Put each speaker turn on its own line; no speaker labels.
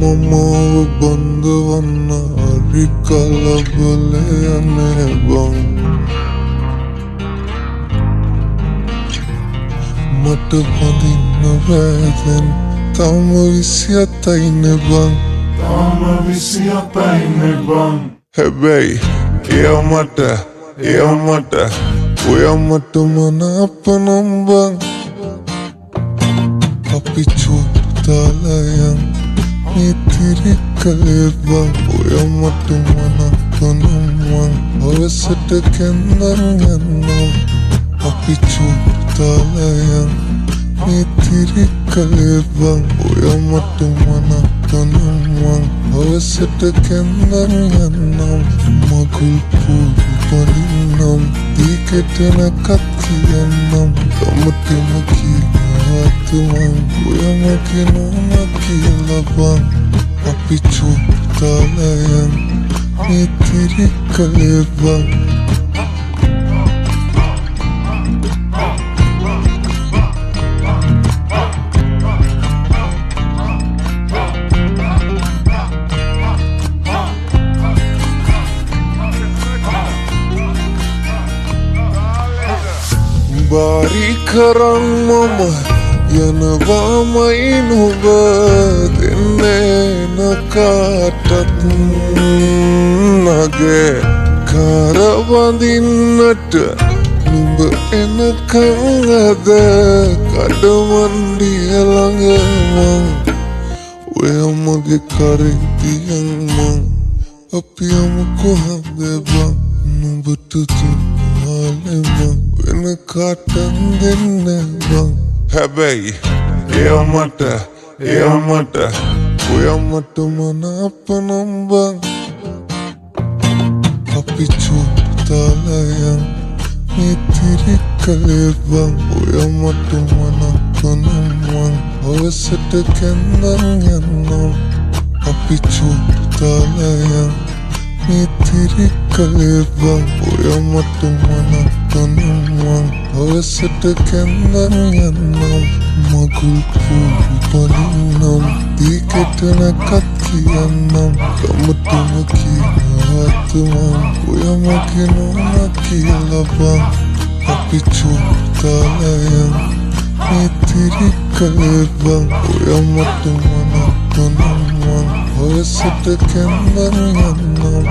මමව බඳවන්න හරි කලබලයනේ බං මට බඳින්න බැදෙන් තම 27යිනේ බං හැබැයි එයා මට ඔයා මට මනාප නම් බං අපි චුට්ටලයන් ඉතිරි කලේ බං ඔයා මට මනාප නම් බං අවසට කැන්දන් යන්නම් අපි චුට්ටලයන් ඉතිරි කලේ බං ඔයා මට මනාප නම් බං අවසට කැන්දන් යන්නම් මගුල් පුල් පනින්නම් දීකටන කත්තියන්නම් කමටම කියලාතුමන් ඔයමගේ නොම කියලා බං අපි චුට්ටලයන් ඉතිරි කලේ බං Bari කරන් මම යනවාමයි නුඹ දෙන්නේ නකාටත් නගේ කරවඳින්නට නුඹ එනකං අද කඩමණ්ඩිය ළඟ මං ඔය මගේ කරේ තියන් මං අපි යමු කොහොමද බං නුඹට තුමාලේ මං වෙන කාටන් දෙන්න බං හැබැයි එයා මට ඔයා මට මනාප නම් බං අපි චුට්ටලයන් ඉතිරි කලේ බං ඔයා මට මනාප නම් බං අවසට කැන්දන් යන්නම් අපි චුට්ටලයන් ඉතිරි කලේ බං ඔයා මට මනාප නම් බං අවසට කැන්දන් යන්නම් මගුල් පුල් පනින්නම් දීකටන කත්තියන්නම් කමටම කියලාතුමන් ඔයමගේ නොම කියලා බං අපි චුට්ටලයන් ඉතිරි කලේ බං ඔයා මට මනාප නම් බං අවසට කැන්දන් යන්නම්